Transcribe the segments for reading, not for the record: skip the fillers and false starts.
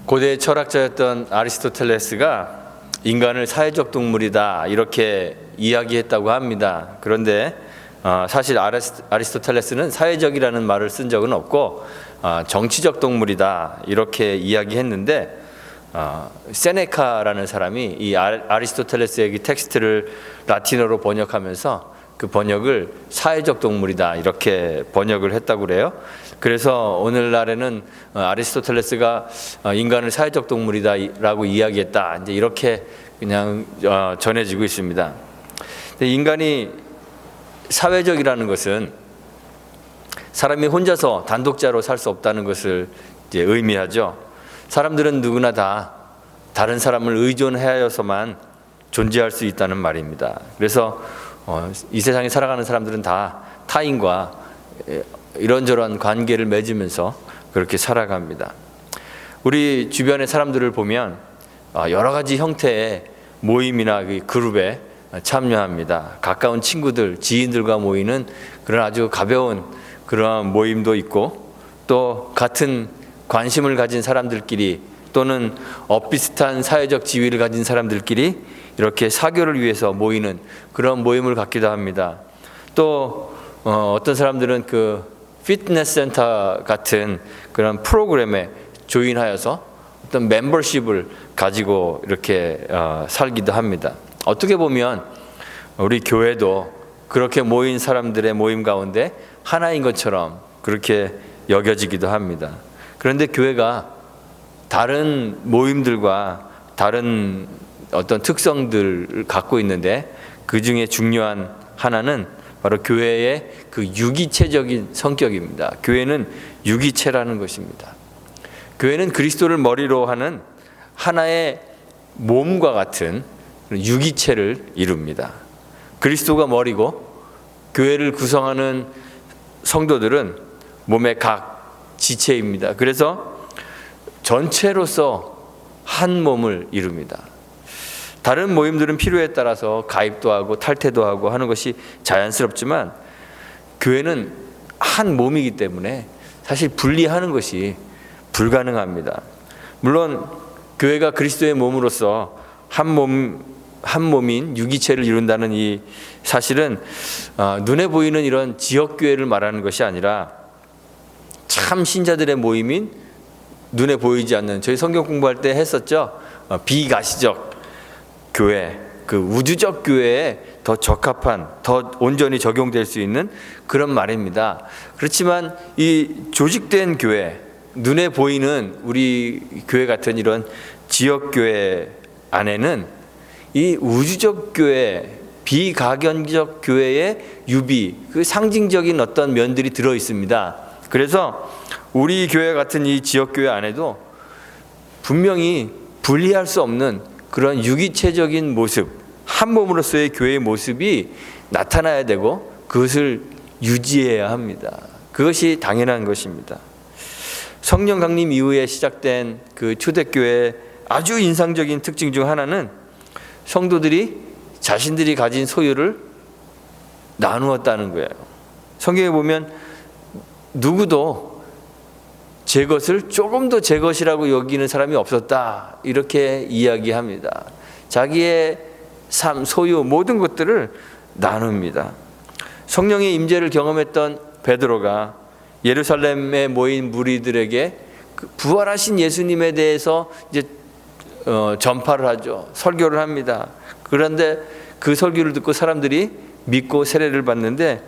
고대 철학자였던 아리스토텔레스가 인간을 사회적 동물이다 이렇게 이야기했다고 합니다. 그런데 사실 아리스토텔레스는 사회적이라는 말을 쓴 적은 없고 정치적 동물이다 이렇게 이야기했는데, 세네카라는 사람이 이 아리스토텔레스의 텍스트를 라틴어로 번역하면서 그 번역을 사회적 동물이다 이렇게 번역을 했다고 그래요. 그래서 오늘날에는 아리스토텔레스가 인간을 사회적 동물이다라고 이야기했다 이제 이렇게 그냥 전해지고 있습니다. 근데 인간이 사회적이라는 것은 사람이 혼자서 단독자로 살 수 없다는 것을 이제 의미하죠. 사람들은 누구나 다 다른 사람을 의존하여서만 존재할 수 있다는 말입니다. 그래서 이 세상에 살아가는 사람들은 다 타인과 이런저런 관계를 맺으면서 그렇게 살아갑니다. 우리 주변의 사람들을 보면 여러 가지 형태의 모임이나 그룹에 참여합니다. 가까운 친구들, 지인들과 모이는 그런 아주 가벼운 그런 모임도 있고, 또 같은 관심을 가진 사람들끼리 또는 비슷한 사회적 지위를 가진 사람들끼리 이렇게 사교를 위해서 모이는 그런 모임을 갖기도 합니다. 또 어떤 사람들은 그 피트니스 센터 같은 그런 프로그램에 조인하여서 어떤 멤버십을 가지고 이렇게 살기도 합니다. 어떻게 보면 우리 교회도 그렇게 모인 사람들의 모임 가운데 하나인 것처럼 그렇게 여겨지기도 합니다. 그런데 교회가 다른 모임들과 다른 어떤 특성들을 갖고 있는데, 그 중에 중요한 하나는 바로 교회의 그 유기체적인 성격입니다. 교회는 유기체라는 것입니다. 교회는 그리스도를 머리로 하는 하나의 몸과 같은 유기체를 이룹니다. 그리스도가 머리고 교회를 구성하는 성도들은 몸의 각 지체입니다. 그래서 전체로서 한 몸을 이룹니다. 다른 모임들은 필요에 따라서 가입도 하고 탈퇴도 하고 하는 것이 자연스럽지만, 교회는 한 몸이기 때문에 사실 분리하는 것이 불가능합니다. 물론 교회가 그리스도의 몸으로서 한 몸인 유기체를 이룬다는 이 사실은 눈에 보이는 이런 지역교회를 말하는 것이 아니라 참 신자들의 모임인 눈에 보이지 않는, 저희 성경 공부할 때 했었죠. 비가시적 교회, 그 우주적 교회에 더 적합한, 더 온전히 적용될 수 있는 그런 말입니다. 그렇지만 이 조직된 교회, 눈에 보이는 우리 교회 같은 이런 지역교회 안에는 이 우주적 교회, 비가견적 교회의 유비, 그 상징적인 어떤 면들이 들어 있습니다. 그래서 우리 교회 같은 이 지역교회 안에도 분명히 분리할 수 없는 그런 유기체적인 모습, 한 몸으로서의 교회의 모습이 나타나야 되고 그것을 유지해야 합니다. 그것이 당연한 것입니다. 성령 강림 이후에 시작된 그 초대교회의 아주 인상적인 특징 중 하나는 성도들이 자신들이 가진 소유를 나누었다는 거예요. 성경에 보면 누구도 제 것을 조금 더 제 것이라고 여기는 사람이 없었다 이렇게 이야기합니다. 자기의 삶, 소유 모든 것들을 나눕니다. 성령의 임재를 경험했던 베드로가 예루살렘에 모인 무리들에게 부활하신 예수님에 대해서 이제 전파를 하죠. 설교를 합니다. 그런데 그 설교를 듣고 사람들이 믿고 세례를 받는데,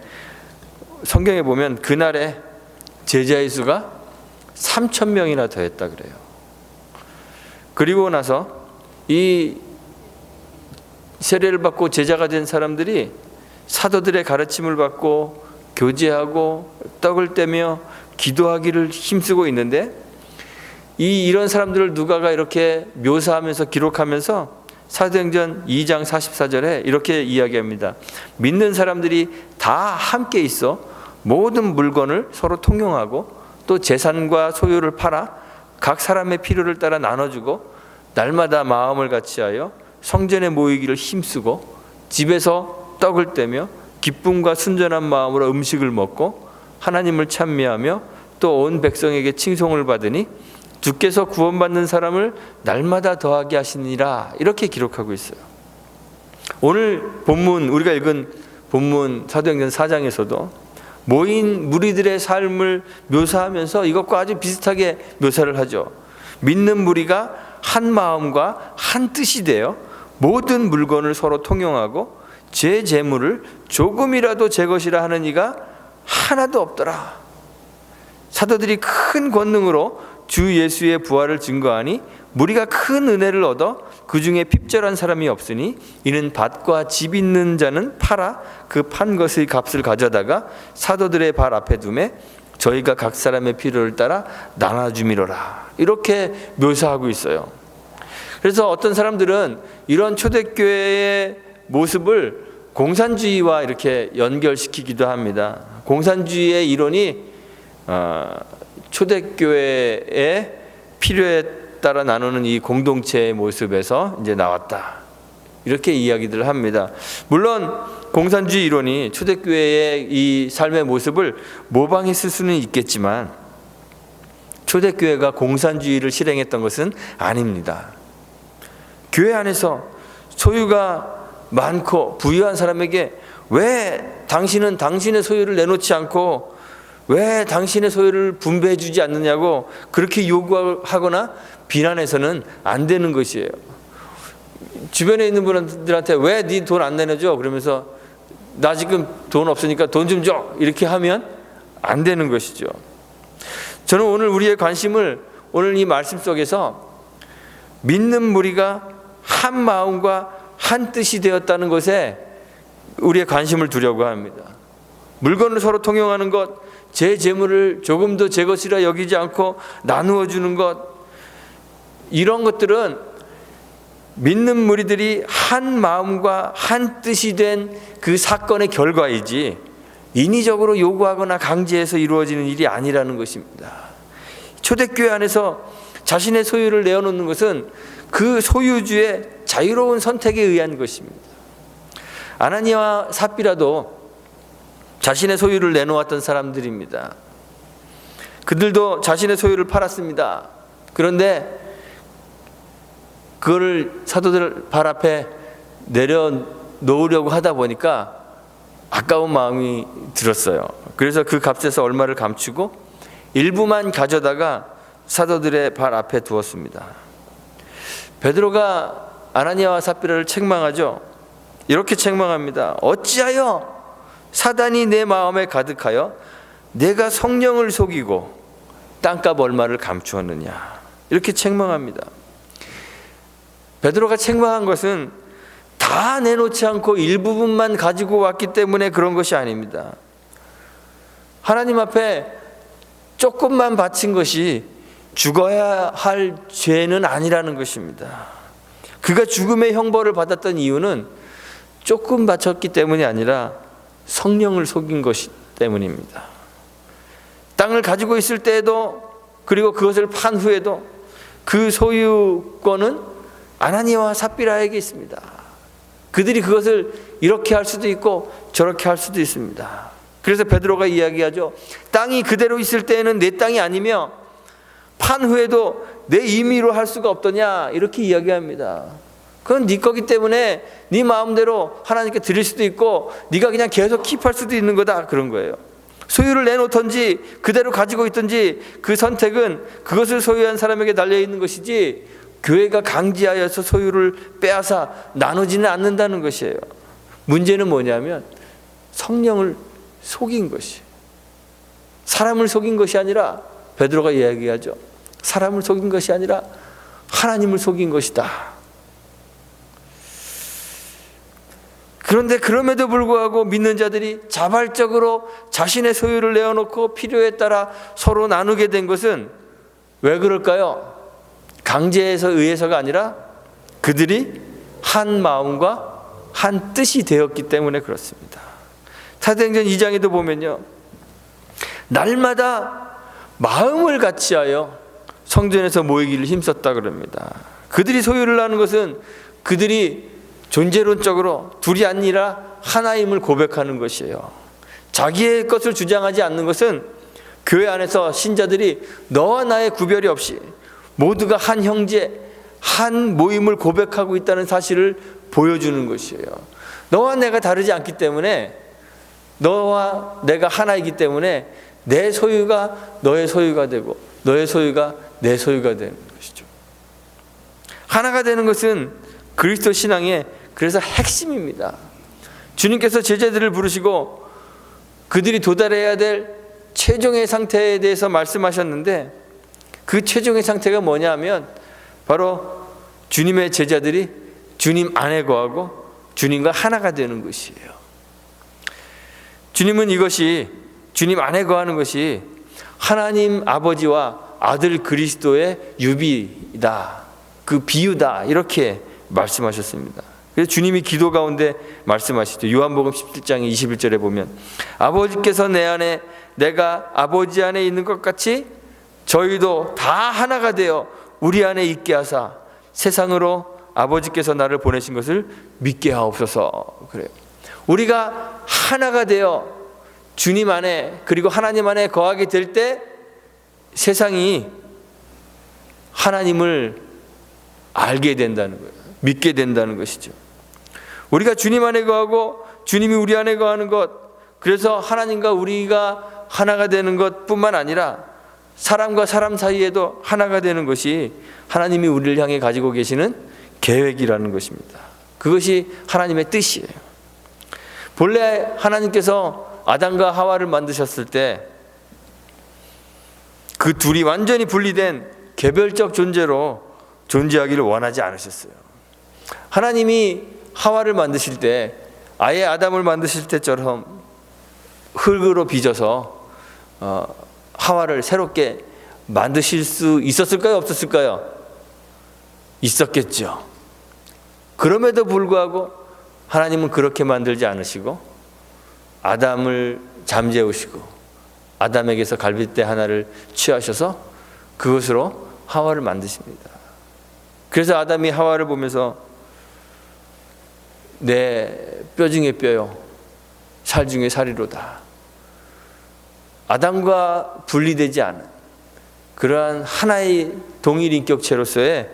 성경에 보면 그날에 제자의 수가 3,000명이나 더했다 그래요. 그리고 나서 이 세례를 받고 제자가 된 사람들이 사도들의 가르침을 받고 교제하고 떡을 떼며 기도하기를 힘쓰고 있는데, 이런 사람들을 누가가 이렇게 묘사하면서 기록하면서 사도행전 2장 44절에 이렇게 이야기합니다. 믿는 사람들이 다 함께 있어 모든 물건을 서로 통용하고 또 재산과 소유를 팔아 각 사람의 필요를 따라 나눠주고 날마다 마음을 같이하여 성전에 모이기를 힘쓰고 집에서 떡을 떼며 기쁨과 순전한 마음으로 음식을 먹고 하나님을 찬미하며 또 온 백성에게 칭송을 받으니 주께서 구원받는 사람을 날마다 더하게 하시니라 이렇게 기록하고 있어요. 오늘 본문 우리가 읽은 본문 사도행전 4장에서도 모인 무리들의 삶을 묘사하면서 이것과 아주 비슷하게 묘사를 하죠. 믿는 무리가 한 마음과 한 뜻이 되어 모든 물건을 서로 통용하고 제 재물을 조금이라도 제 것이라 하는 이가 하나도 없더라. 사도들이 큰 권능으로 주 예수의 부활을 증거하니 무리가 큰 은혜를 얻어 그 중에 핍절한 사람이 없으니 이는 밭과 집 있는 자는 팔아 그 판 것의 값을 가져다가 사도들의 발 앞에 두매 저희가 각 사람의 필요를 따라 나눠주미로라 이렇게 묘사하고 있어요. 그래서 어떤 사람들은 이런 초대교회의 모습을 공산주의와 이렇게 연결시키기도 합니다. 공산주의의 이론이 초대교회의 필요에 따라 나누는 이 공동체의 모습에서 이제 나왔다. 이렇게 이야기들을 합니다. 물론 공산주의 이론이 초대교회의 이 삶의 모습을 모방했을 수는 있겠지만 초대교회가 공산주의를 실행했던 것은 아닙니다. 교회 안에서 소유가 많고 부유한 사람에게 왜 당신은 당신의 소유를 내놓지 않고 왜 당신의 소유를 분배해 주지 않느냐고 그렇게 요구하거나 비난해서는 안 되는 것이에요. 주변에 있는 분들한테 왜 네 돈 안 내놔줘? 그러면서 나 지금 돈 없으니까 돈 좀 줘. 이렇게 하면 안 되는 것이죠. 저는 오늘 우리의 관심을 오늘 이 말씀 속에서 믿는 무리가 한 마음과 한 뜻이 되었다는 것에 우리의 관심을 두려고 합니다. 물건을 서로 통용하는 것, 제 재물을 조금도 제 것이라 여기지 않고 나누어 주는 것, 이런 것들은 믿는 무리들이 한 마음과 한 뜻이 된 그 사건의 결과이지 인위적으로 요구하거나 강제해서 이루어지는 일이 아니라는 것입니다. 초대교회 안에서 자신의 소유를 내어놓는 것은 그 소유주의 자유로운 선택에 의한 것입니다. 아나니아와 삽비라도 자신의 소유를 내놓았던 사람들입니다. 그들도 자신의 소유를 팔았습니다. 그런데 그거를 사도들 발 앞에 내려놓으려고 하다 보니까 아까운 마음이 들었어요. 그래서 그 값에서 얼마를 감추고 일부만 가져다가 사도들의 발 앞에 두었습니다. 베드로가 아나니아와 삽비라를 책망하죠. 이렇게 책망합니다. 어찌하여 사단이 내 마음에 가득하여 내가 성령을 속이고 땅값 얼마를 감추었느냐. 이렇게 책망합니다. 베드로가 책망한 것은 다 내놓지 않고 일부분만 가지고 왔기 때문에 그런 것이 아닙니다. 하나님 앞에 조금만 바친 것이 죽어야 할 죄는 아니라는 것입니다. 그가 죽음의 형벌을 받았던 이유는 조금 바쳤기 때문이 아니라 성령을 속인 것이 때문입니다. 땅을 가지고 있을 때에도 그리고 그것을 판 후에도 그 소유권은 아나니아와 삽비라에게 있습니다. 그들이 그것을 이렇게 할 수도 있고 저렇게 할 수도 있습니다. 그래서 베드로가 이야기하죠. 땅이 그대로 있을 때에는 내 땅이 아니며 판 후에도 내 임의로 할 수가 없더냐 이렇게 이야기합니다. 그건 네 거기 때문에 네 마음대로 하나님께 드릴 수도 있고 네가 그냥 계속 킵할 수도 있는 거다 그런 거예요. 소유를 내놓든지 그대로 가지고 있든지 그 선택은 그것을 소유한 사람에게 달려있는 것이지 교회가 강제하여서 소유를 빼앗아 나누지는 않는다는 것이에요. 문제는 뭐냐면 성령을 속인 것이, 사람을 속인 것이 아니라 베드로가 이야기하죠. 사람을 속인 것이 아니라 하나님을 속인 것이다. 그런데 그럼에도 불구하고 믿는 자들이 자발적으로 자신의 소유를 내어놓고 필요에 따라 서로 나누게 된 것은 왜 그럴까요? 강제에서 의해서가 아니라 그들이 한 마음과 한 뜻이 되었기 때문에 그렇습니다. 사도행전 2장에도 보면요, 날마다 마음을 같이하여 성전에서 모이기를 힘썼다 그럽니다. 그들이 소유를 나눈 것은 그들이 존재론적으로 둘이 아니라 하나임을 고백하는 것이에요. 자기의 것을 주장하지 않는 것은 교회 안에서 신자들이 너와 나의 구별이 없이 모두가 한 형제, 한 모임을 고백하고 있다는 사실을 보여주는 것이에요. 너와 내가 다르지 않기 때문에, 너와 내가 하나이기 때문에 내 소유가 너의 소유가 되고 너의 소유가 내 소유가 되는 것이죠. 하나가 되는 것은 그리스도 신앙의 그래서 핵심입니다. 주님께서 제자들을 부르시고 그들이 도달해야 될 최종의 상태에 대해서 말씀하셨는데, 그 최종의 상태가 뭐냐면 바로 주님의 제자들이 주님 안에 거하고 주님과 하나가 되는 것이에요. 주님은 이것이, 주님 안에 거하는 것이 하나님 아버지와 아들 그리스도의 유비다, 그 비유다, 이렇게 말씀하셨습니다. 그래서 주님이 기도 가운데 말씀하시죠. 요한복음 17장 21절에 보면 아버지께서 내 안에 내가 아버지 안에 있는 것 같이 저희도 다 하나가 되어 우리 안에 있게 하사 세상으로 아버지께서 나를 보내신 것을 믿게 하옵소서. 그래요. 우리가 하나가 되어 주님 안에, 그리고 하나님 안에 거하게 될 때 세상이 하나님을 알게 된다는 거예요. 믿게 된다는 것이죠. 우리가 주님 안에 거하고 주님이 우리 안에 거하는 것, 그래서 하나님과 우리가 하나가 되는 것뿐만 아니라 사람과 사람 사이에도 하나가 되는 것이 하나님이 우리를 향해 가지고 계시는 계획이라는 것입니다. 그것이 하나님의 뜻이에요. 본래 하나님께서 아담과 하와를 만드셨을 때 그 둘이 완전히 분리된 개별적 존재로 존재하기를 원하지 않으셨어요. 하나님이 하와를 만드실 때, 아예 아담을 만드실 때처럼 흙으로 빚어서 하와를 새롭게 만드실 수 있었을까요? 없었을까요? 있었겠죠. 그럼에도 불구하고 하나님은 그렇게 만들지 않으시고 아담을 잠재우시고 아담에게서 갈빗대 하나를 취하셔서 그것으로 하와를 만드십니다. 그래서 아담이 하와를 보면서 내 뼈 중에 뼈요, 살 중에 살이로다. 아담과 분리되지 않은 그러한 하나의 동일 인격체로서의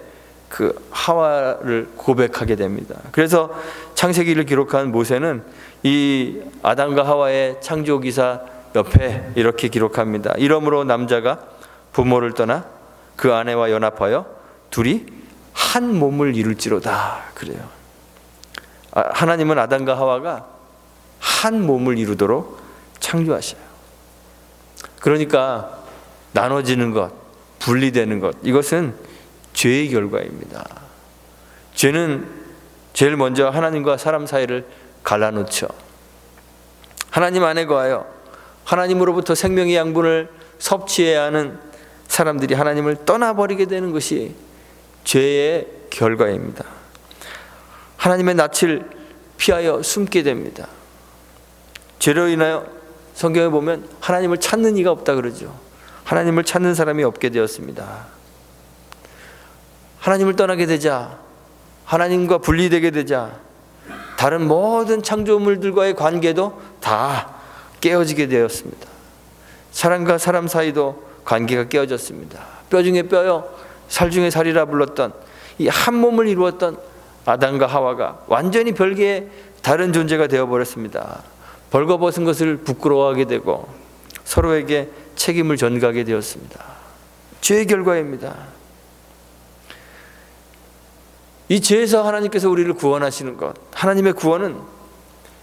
그 하와를 고백하게 됩니다. 그래서 창세기를 기록한 모세는 이 아담과 하와의 창조기사 옆에 이렇게 기록합니다. 이러므로 남자가 부모를 떠나 그 아내와 연합하여 둘이 한 몸을 이룰지로다. 그래요. 하나님은 아담과 하와가 한 몸을 이루도록 창조하셔요. 그러니까 나눠지는 것, 분리되는 것, 이것은 죄의 결과입니다. 죄는 제일 먼저 하나님과 사람 사이를 갈라놓죠. 하나님 안에 거하여 하나님으로부터 생명의 양분을 섭취해야 하는 사람들이 하나님을 떠나버리게 되는 것이 죄의 결과입니다. 하나님의 낯을 피하여 숨게 됩니다. 죄로 인하여 성경에 보면 하나님을 찾는 이가 없다 그러죠. 하나님을 찾는 사람이 없게 되었습니다. 하나님을 떠나게 되자, 하나님과 분리되게 되자 다른 모든 창조물들과의 관계도 다 깨어지게 되었습니다. 사람과 사람 사이도 관계가 깨어졌습니다. 뼈 중에 뼈요, 살 중에 살이라 불렀던 이 한 몸을 이루었던 아담과 하와가 완전히 별개의 다른 존재가 되어버렸습니다. 벌거벗은 것을 부끄러워하게 되고 서로에게 책임을 전가하게 되었습니다. 죄의 결과입니다. 이 죄에서 하나님께서 우리를 구원하시는 것, 하나님의 구원은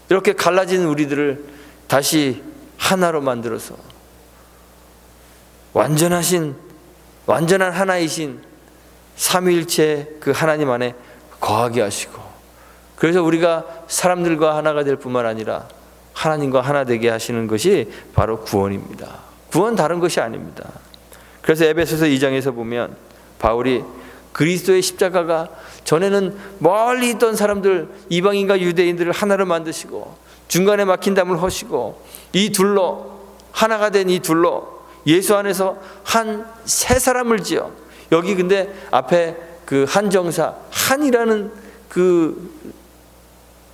이렇게 갈라진 우리들을 다시 하나로 만들어서 완전한 하나이신 삼위일체 그 하나님 안에 거하게 하시고, 그래서 우리가 사람들과 하나가 될 뿐만 아니라 하나님과 하나 되게 하시는 것이 바로 구원입니다. 구원 다른 것이 아닙니다. 그래서 에베소서 2장에서 보면 바울이 그리스도의 십자가가 전에는 멀리 있던 사람들, 이방인과 유대인들을 하나로 만드시고 중간에 막힌 담을 허시고 이 둘로 하나가 된 이 둘로 예수 안에서 한 세 사람을 지어, 여기 근데 앞에 그 한정사 한이라는 그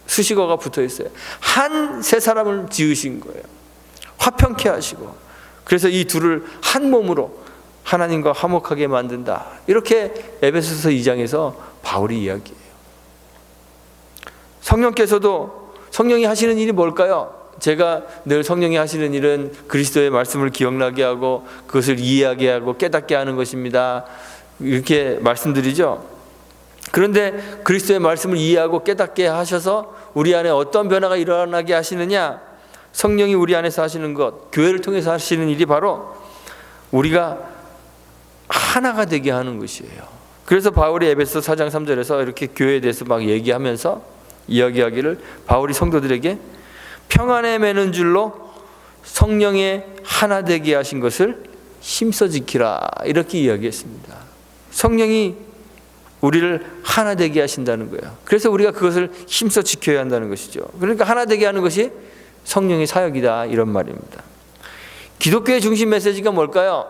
수식어가 붙어 있어요. 한 세 사람을 지으신 거예요. 화평케 하시고, 그래서 이 둘을 한 몸으로 하나님과 화목하게 만든다. 이렇게 에베소서 2장에서 바울이 이야기해요. 성령께서도 성령이 하시는 일이 뭘까요? 제가 늘 성령이 하시는 일은 그리스도의 말씀을 기억나게 하고 그것을 이해하게 하고 깨닫게 하는 것입니다. 이렇게 말씀드리죠. 그런데 그리스도의 말씀을 이해하고 깨닫게 하셔서 우리 안에 어떤 변화가 일어나게 하시느냐? 성령이 우리 안에서 하시는 것, 교회를 통해서 하시는 일이 바로 우리가 하나가 되게 하는 것이에요. 그래서 바울이 에베소 4장 3절에서 이렇게 교회에 대해서 막 얘기하면서 이야기하기를, 바울이 성도들에게 평안에 매는 줄로 성령의 하나 되게 하신 것을 힘써 지키라, 이렇게 이야기했습니다. 성령이 우리를 하나 되게 하신다는 거예요. 그래서 우리가 그것을 힘써 지켜야 한다는 것이죠. 그러니까 하나 되게 하는 것이 성령의 사역이다, 이런 말입니다. 기독교의 중심 메시지가 뭘까요?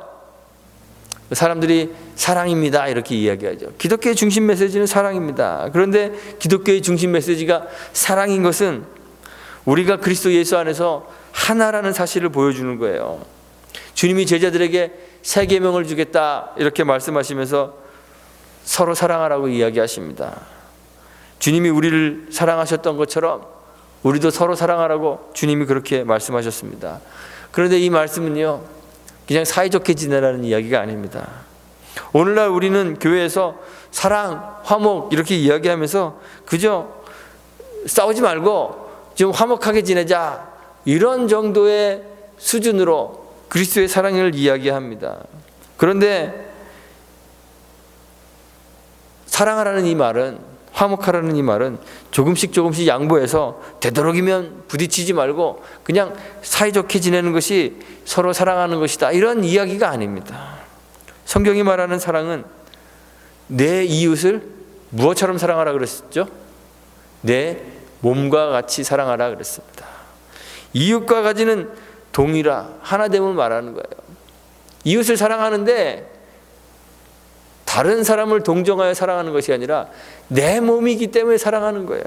사람들이 사랑입니다, 이렇게 이야기하죠. 기독교의 중심 메시지는 사랑입니다. 그런데 기독교의 중심 메시지가 사랑인 것은 우리가 그리스도 예수 안에서 하나라는 사실을 보여주는 거예요. 주님이 제자들에게 새 계명을 주겠다, 이렇게 말씀하시면서 서로 사랑하라고 이야기하십니다. 주님이 우리를 사랑하셨던 것처럼 우리도 서로 사랑하라고 주님이 그렇게 말씀하셨습니다. 그런데 이 말씀은요, 그냥 사이좋게 지내라는 이야기가 아닙니다. 오늘날 우리는 교회에서 사랑, 화목 이렇게 이야기하면서 그저 싸우지 말고 좀 화목하게 지내자, 이런 정도의 수준으로 그리스도의 사랑을 이야기합니다. 그런데 사랑하라는 이 말은, 화목하라는 이 말은 조금씩 양보해서 되도록이면 부딪히지 말고 그냥 사이좋게 지내는 것이 서로 사랑하는 것이다, 이런 이야기가 아닙니다. 성경이 말하는 사랑은 내 이웃을 무엇처럼 사랑하라 그랬죠? 내 몸과 같이 사랑하라 그랬습니다. 이웃과 가지는 동일하, 하나됨을 말하는 거예요. 이웃을 사랑하는데 다른 사람을 동정하여 사랑하는 것이 아니라 내 몸이기 때문에 사랑하는 거예요.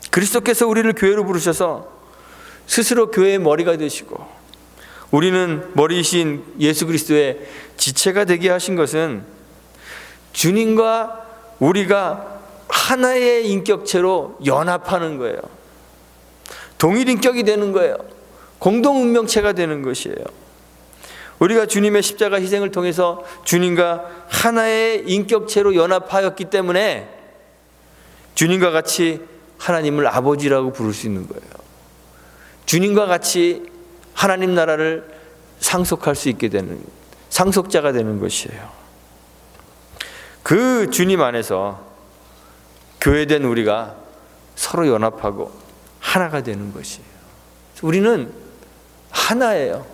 그리스도께서 우리를 교회로 부르셔서 스스로 교회의 머리가 되시고 우리는 머리이신 예수 그리스도의 지체가 되게 하신 것은 주님과 우리가 하나의 인격체로 연합하는 거예요. 동일 인격이 되는 거예요. 공동 운명체가 되는 것이에요. 우리가 주님의 십자가 희생을 통해서 주님과 하나의 인격체로 연합하였기 때문에 주님과 같이 하나님을 아버지라고 부를 수 있는 거예요. 주님과 같이 하나님 나라를 상속할 수 있게 되는, 상속자가 되는 것이에요. 그 주님 안에서 교회된 우리가 서로 연합하고 하나가 되는 것이에요. 우리는 하나예요.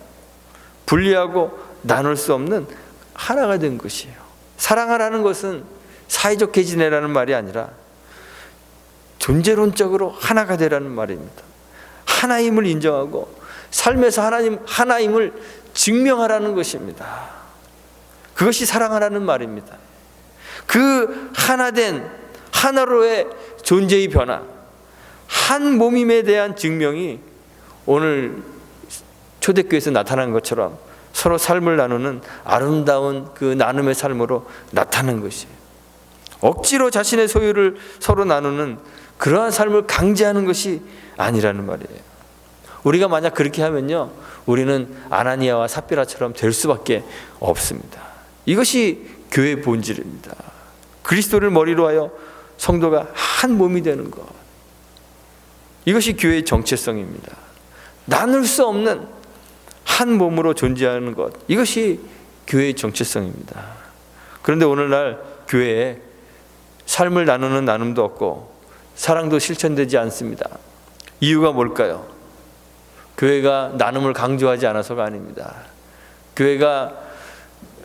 분리하고 나눌 수 없는 하나가 된 것이에요. 사랑하라는 것은 사이좋게 지내라는 말이 아니라 존재론적으로 하나가 되라는 말입니다. 하나임을 인정하고 삶에서 하나임을 증명하라는 것입니다. 그것이 사랑하라는 말입니다. 그 하나된 하나로의 존재의 변화, 한 몸임에 대한 증명이 오늘 초대교회에서 나타난 것처럼 서로 삶을 나누는 아름다운 그 나눔의 삶으로 나타난 것이에요. 억지로 자신의 소유를 서로 나누는 그러한 삶을 강제하는 것이 아니라는 말이에요. 우리가 만약 그렇게 하면요, 우리는 아나니아와 삽비라처럼 될 수밖에 없습니다. 이것이 교회의 본질입니다. 그리스도를 머리로 하여 성도가 한 몸이 되는 것, 이것이 교회의 정체성입니다. 나눌 수 없는 한 몸으로 존재하는 것, 이것이 교회의 정체성입니다. 그런데 오늘날 교회에 삶을 나누는 나눔도 없고 사랑도 실천되지 않습니다. 이유가 뭘까요? 교회가 나눔을 강조하지 않아서가 아닙니다. 교회가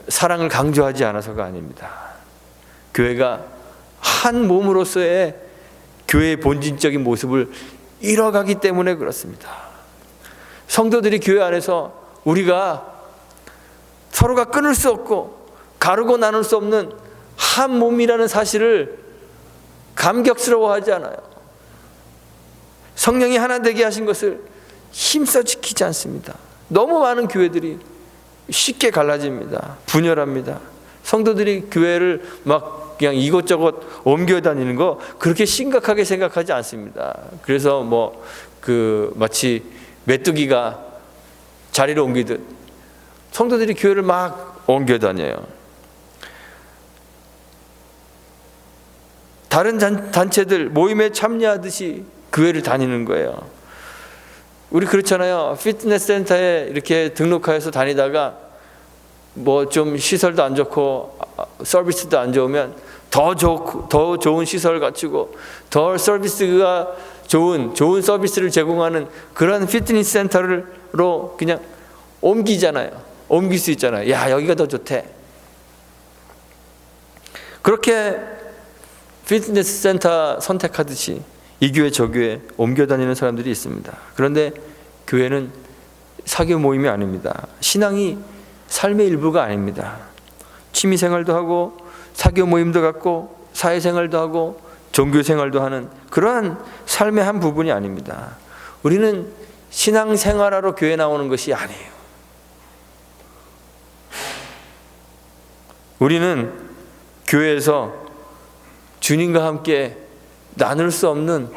사랑을 강조하지 않아서가 아닙니다. 교회가 한 몸으로서의 교회의 본질적인 모습을 잃어가기 때문에 그렇습니다. 성도들이 교회 안에서 우리가 서로가 끊을 수 없고 가르고 나눌 수 없는 한 몸이라는 사실을 감격스러워하지 않아요. 성령이 하나 되게 하신 것을 힘써 지키지 않습니다. 너무 많은 교회들이 쉽게 갈라집니다. 분열합니다. 성도들이 교회를 막 그냥 이것저것 옮겨 다니는 거 그렇게 심각하게 생각하지 않습니다. 그래서 마치 메뚜기가 자리를 옮기듯 성도들이 교회를 막 옮겨 다녀요. 다른 단체들 모임에 참여하듯이 교회를 다니는 거예요. 우리 그렇잖아요. 피트니스 센터에 이렇게 등록하여서 다니다가 좀 시설도 안 좋고 서비스도 안 좋으면 더 좋은 시설 갖추고 더 서비스가 좋은 서비스를 제공하는 그런 피트니스 센터로 그냥 옮기잖아요. 옮길 수 있잖아요. 야, 여기가 더 좋대. 그렇게 피트니스 센터 선택하듯이 이 교회 저 교회 옮겨 다니는 사람들이 있습니다. 그런데 교회는 사교 모임이 아닙니다. 신앙이 삶의 일부가 아닙니다. 취미생활도 하고 사교 모임도 갖고 사회생활도 하고 종교생활도 하는 그러한 삶의 한 부분이 아닙니다. 우리는 신앙생활하러 교회 나오는 것이 아니에요. 우리는 교회에서 주님과 함께 나눌 수 없는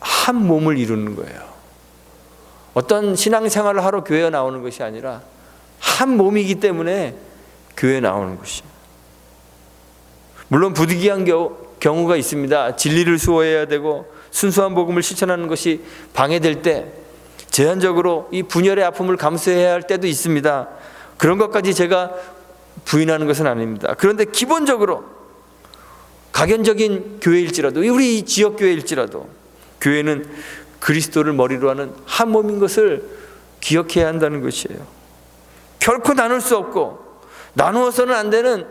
한 몸을 이루는 거예요. 어떤 신앙생활을 하러 교회에 나오는 것이 아니라 한 몸이기 때문에 교회에 나오는 것이에요. 물론 부득이한 경우가 있습니다. 진리를 수호해야 되고 순수한 복음을 실천하는 것이 방해될 때 제한적으로 이 분열의 아픔을 감수해야 할 때도 있습니다. 그런 것까지 제가 부인하는 것은 아닙니다. 그런데 기본적으로 각연적인 교회일지라도 우리 지역 교회일지라도 교회는 그리스도를 머리로 하는 한 몸인 것을 기억해야 한다는 것이에요. 결코 나눌 수 없고 나누어서는 안 되는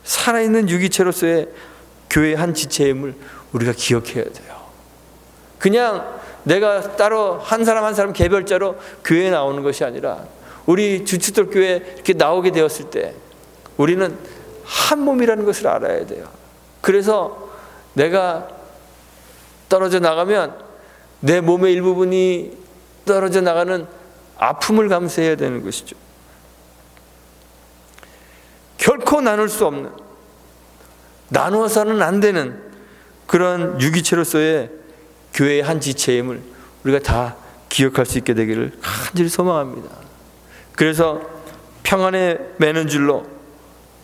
살아있는 유기체로서의 교회의 한 지체임을 우리가 기억해야 돼요. 그냥 내가 따로 한 사람 한 사람 개별자로 교회에 나오는 것이 아니라 우리 주춧돌 교회에 이렇게 나오게 되었을 때 우리는 한 몸이라는 것을 알아야 돼요. 그래서 내가 떨어져 나가면 내 몸의 일부분이 떨어져 나가는 아픔을 감수해야 되는 것이죠. 결코 나눌 수 없는, 나누어서는 안 되는 그런 유기체로서의 교회의 한 지체임을 우리가 다 기억할 수 있게 되기를 간절히 소망합니다. 그래서 평안에 매는 줄로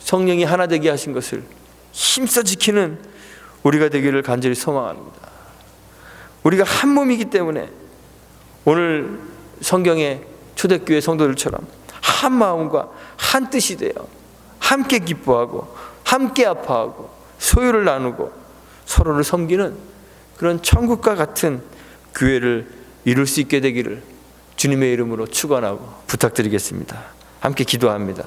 성령이 하나 되게 하신 것을 힘써 지키는 우리가 되기를 간절히 소망합니다. 우리가 한 몸이기 때문에 오늘 성경의 초대교회 성도들처럼 한 마음과 한 뜻이 되어 함께 기뻐하고 함께 아파하고 소유를 나누고 서로를 섬기는 그런 천국과 같은 교회를 이룰 수 있게 되기를 주님의 이름으로 축원하고 부탁드리겠습니다. 함께 기도합니다.